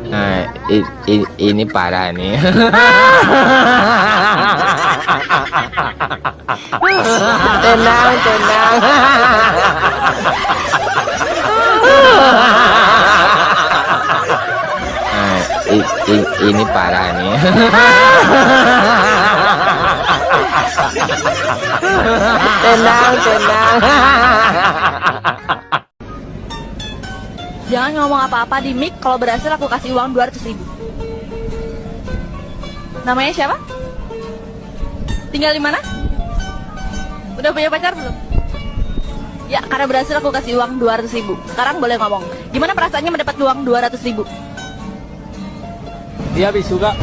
Nah, ini parah nih. Tenang, tenang. Nah, ini parah nih. Tenang, tenang. Jangan ngomong apa-apa di mic, kalau berhasil aku kasih uang 200.000. Namanya siapa? Tinggal di mana? Udah punya pacar belum? Ya, karena berhasil aku kasih uang 200.000. Sekarang boleh ngomong. Gimana perasaannya mendapat uang 200.000? Dia habis juga.